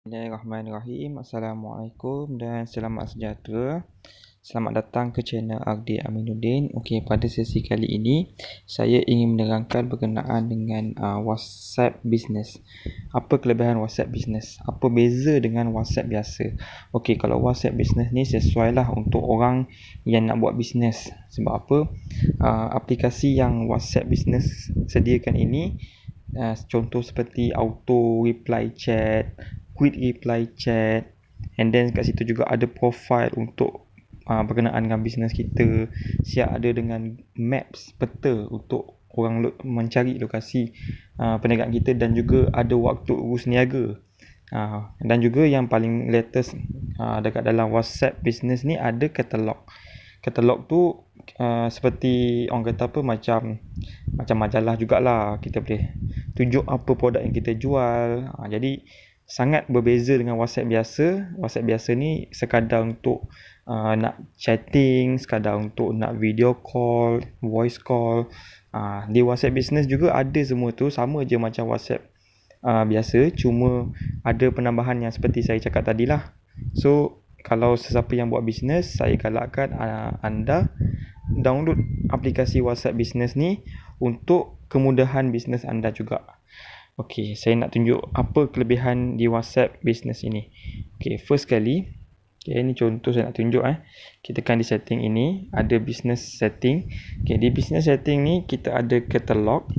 Bismillahirrahmanirrahim. Assalamualaikum dan selamat sejahtera. Selamat datang ke channel Agdi Aminuddin. Okey, pada sesi kali ini saya ingin menerangkan berkenaan dengan WhatsApp Business. Apa kelebihan WhatsApp Business? Apa beza dengan WhatsApp biasa? Okey, kalau WhatsApp Business ni sesuailah untuk orang yang nak buat bisnes. Sebab apa? Aplikasi yang WhatsApp Business sediakan ini contoh seperti auto reply chat, quick reply chat, and then kat situ juga ada profile untuk berkenaan dengan bisnes kita. Siap ada dengan maps, peta untuk orang mencari lokasi perniagaan kita, dan juga ada waktu urus niaga. Dan juga yang paling latest dekat dalam WhatsApp Business ni ada katalog. Katalog tu seperti orang kata apa, macam majalah jugalah. Kita boleh tunjuk apa produk yang kita jual. Jadi sangat berbeza dengan WhatsApp biasa. WhatsApp biasa ni sekadar untuk nak chatting, sekadar untuk nak video call, voice call. Di WhatsApp Business juga ada semua tu, sama je macam WhatsApp biasa, cuma ada penambahan yang seperti saya cakap tadilah. So kalau sesiapa yang buat bisnes, saya galakkan anda download aplikasi WhatsApp Business ni untuk kemudahan bisnes anda juga. Okey, saya nak tunjuk apa kelebihan di WhatsApp Business ini. Okey, first kali, ini contoh saya nak tunjuk. Kita tekan di setting ini, ada business setting. Okey, di business setting ni kita ada katalog.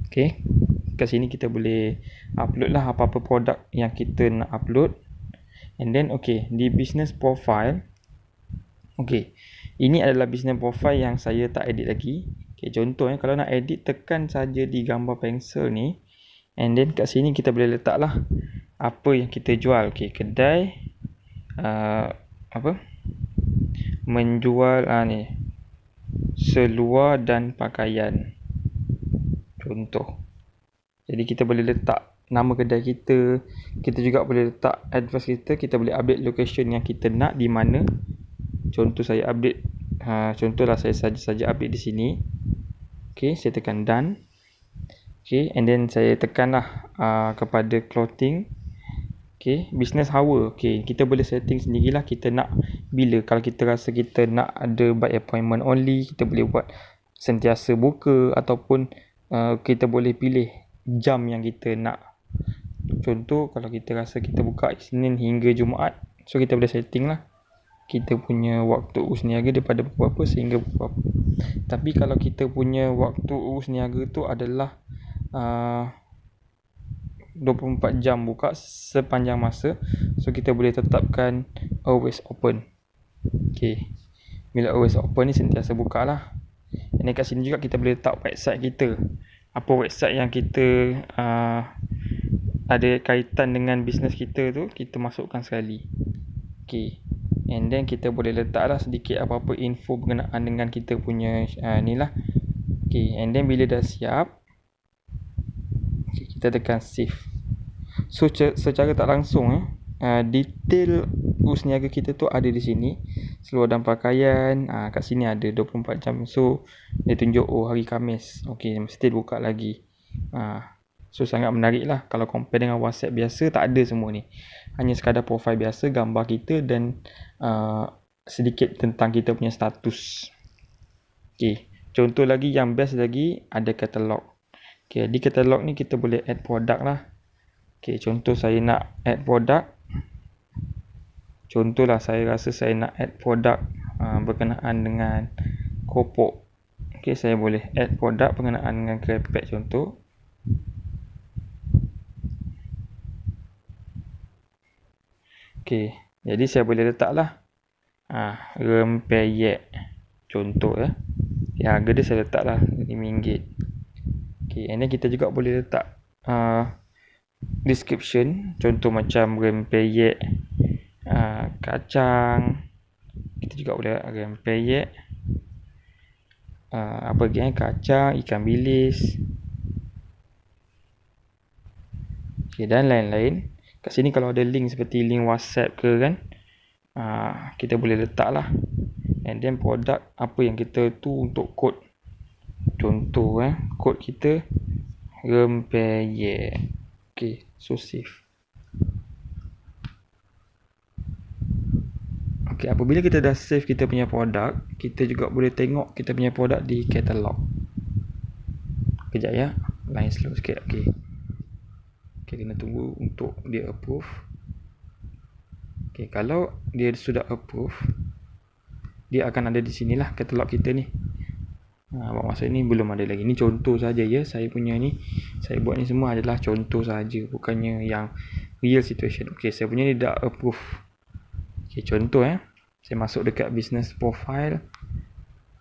Okey, kat sini kita boleh upload lah apa-apa produk yang kita nak upload. And then di business profile, ini adalah business profile yang saya tak edit lagi. Contoh kalau nak edit, tekan saja di gambar pensel ni, and then kat sini kita boleh letak lah apa yang kita jual. Kedai menjual ni seluar dan pakaian, contoh. Jadi kita boleh letak nama kedai kita. Kita juga boleh letak address kita. Kita boleh update location yang kita nak di mana. Contoh saya update, contohlah saya saja update di sini. Saya tekan done. And then saya tekanlah kepada clothing. Business hour. Kita boleh setting sendirilah kita nak bila. Kalau kita rasa kita nak ada by appointment only, kita boleh buat sentiasa buka, ataupun kita boleh pilih jam yang kita nak. Contoh kalau kita rasa kita buka Isnin hingga Jumaat, so kita boleh setting lah kita punya waktu urus niaga daripada pukul berapa sehingga pukul berapa. Tapi kalau kita punya waktu urus niaga tu adalah 24 jam buka sepanjang masa, so kita boleh tetapkan always open. Bila always open ni sentiasa buka lah. Dan kat sini juga kita boleh letak website kita. Apa website yang kita ada kaitan dengan bisnes kita tu, kita masukkan sekali. And then kita boleh letaklah sedikit apa-apa info berkenaan dengan kita punya ni lah. And then bila dah siap, kita tekan save. So secara tak langsung detail urus niaga kita tu ada di sini. Seluar dan pakaian, kat sini ada 24 jam. So dia tunjuk hari Khamis. Mesti buka lagi. So sangat menarik lah. Kalau compare dengan WhatsApp biasa, tak ada semua ni. Hanya sekadar profile biasa, gambar kita dan sedikit tentang kita punya status. Contoh lagi yang best lagi, ada katalog. Di katalog ni kita boleh add produk lah. Contoh saya nak add produk. Contohlah saya rasa saya nak add produk berkenaan dengan kopok. Saya boleh add produk berkenaan dengan kerepek contoh. Jadi saya boleh letaklah rempeyek contoh harga dia saya letaklah RM5. And then kita juga boleh letak description, contoh macam rempeyek kacang. Kita juga boleh rempeyek kacang, ikan bilis, dan lain-lain. Kat sini kalau ada link seperti link WhatsApp ke kan, kita boleh letak lah. And then produk apa yang kita tu untuk kod. Contoh kod kita rempeyek. So save. Okey, apabila kita dah save kita punya produk, kita juga boleh tengok kita punya produk di katalog. Kejap ya, line slow sikit. Okey. Okey, kena tunggu untuk dia approve. Okey, kalau dia sudah approve, dia akan ada di sinilah katalog kita ni. Masa ni belum ada lagi. Ni contoh saja ya, saya punya ni. Saya buat ni semua adalah contoh saja, bukannya yang real situation. Okey, saya punya ni dah approve. Okey, contoh saya masuk dekat business profile.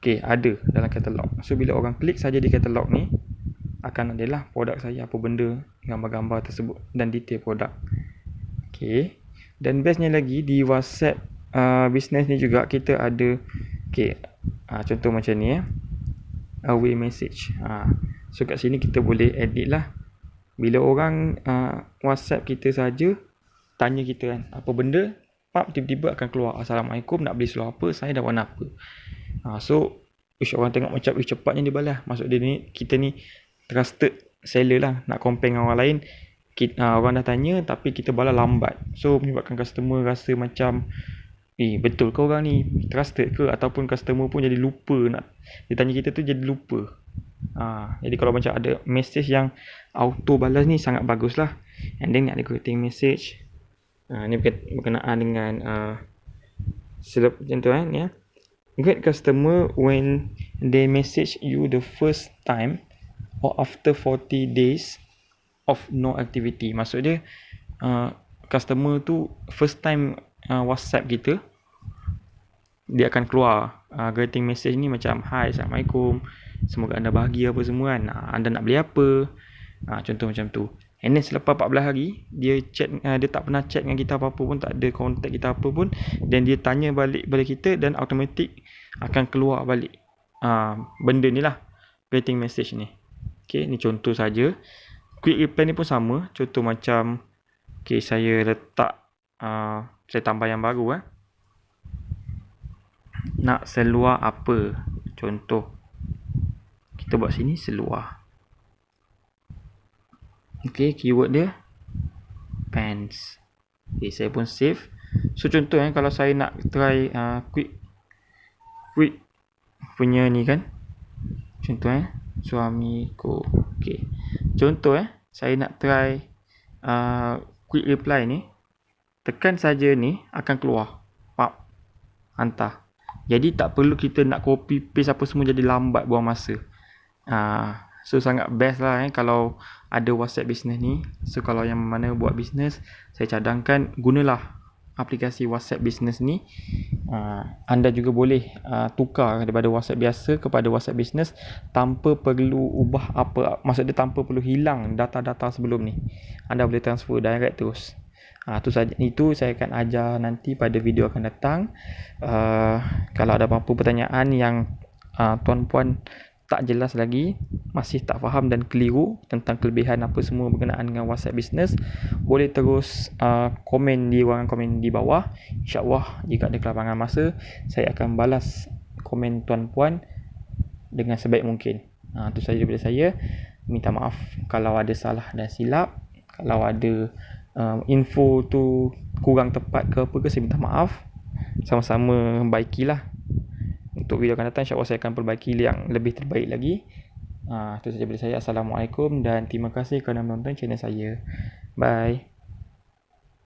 Okey, ada dalam katalog. So bila orang klik saja di katalog ni, akan adalah produk saya apa benda, gambar-gambar tersebut dan detail produk. Okey. Dan bestnya lagi di WhatsApp business ni juga kita ada contoh macam ni away message. So kat sini kita boleh edit lah. Bila orang WhatsApp kita saja tanya kita kan apa benda, tiba-tiba akan keluar Assalamualaikum, nak beli seluar apa, saya dah warna apa. So orang tengok macam cepatnya dia balas. Maksud dia ni, kita ni trusted seller lah. Nak compare dengan orang lain, orang dah tanya tapi kita balas lambat. So menyebabkan customer rasa macam betul ke orang ni, trusted ke, ataupun customer pun jadi lupa nak dia tanya kita tu, jadi lupa. Jadi kalau macam ada message yang auto balas ni sangat bagus lah. And then ada greeting message. Ni berkenaan dengan macam tu ya. Great customer when they message you the first time or after 40 days of no activity. Maksud dia customer tu first time WhatsApp kita, dia akan keluar greeting message ni macam hi, Assalamualaikum, semoga anda bahagia apa semua kan, anda nak beli apa, contoh macam tu. And then selepas 14 hari dia chat, dia tak pernah chat dengan kita apa-apa pun, tak ada contact kita apa pun, dan dia tanya balik kita, dan automatic akan keluar balik benda ni lah, greeting message ni. Okay, ni contoh saja. Quick reply ni pun sama. Contoh macam saya letak saya tambah yang baru nak seluar apa, contoh kita buat sini seluar. Keyword dia pants. Saya pun save. So contoh kalau saya nak try quick punya ni kan, contoh suamiku. Contoh saya nak try quick reply ni, tekan saja ni akan keluar, hantar. Jadi tak perlu kita nak copy paste apa semua, jadi lambat, buang masa. So sangat best lah kalau ada WhatsApp business ni. So kalau yang mana buat business, saya cadangkan gunalah aplikasi WhatsApp business ni. Anda juga boleh tukar daripada WhatsApp biasa kepada WhatsApp business tanpa perlu ubah apa, maksud dia tanpa perlu hilang data-data sebelum ni. Anda boleh transfer direct terus. Itu saya akan ajar nanti pada video akan datang. Kalau ada apa-apa pertanyaan yang tuan-puan tak jelas lagi, masih tak faham dan keliru tentang kelebihan apa semua berkenaan dengan WhatsApp business, boleh terus komen di ruangan komen di bawah. InsyaAllah jika ada kelapangan masa, saya akan balas komen tuan-puan dengan sebaik mungkin. Itu sahaja daripada saya. Minta maaf kalau ada salah dan silap. Kalau ada info tu kurang tepat ke apa ke, saya minta maaf. Sama-sama baikilah. Untuk video akan datang, insyaAllah saya akan perbaiki yang lebih terbaik lagi. Itu sahaja daripada saya. Assalamualaikum dan terima kasih kerana menonton channel saya. Bye.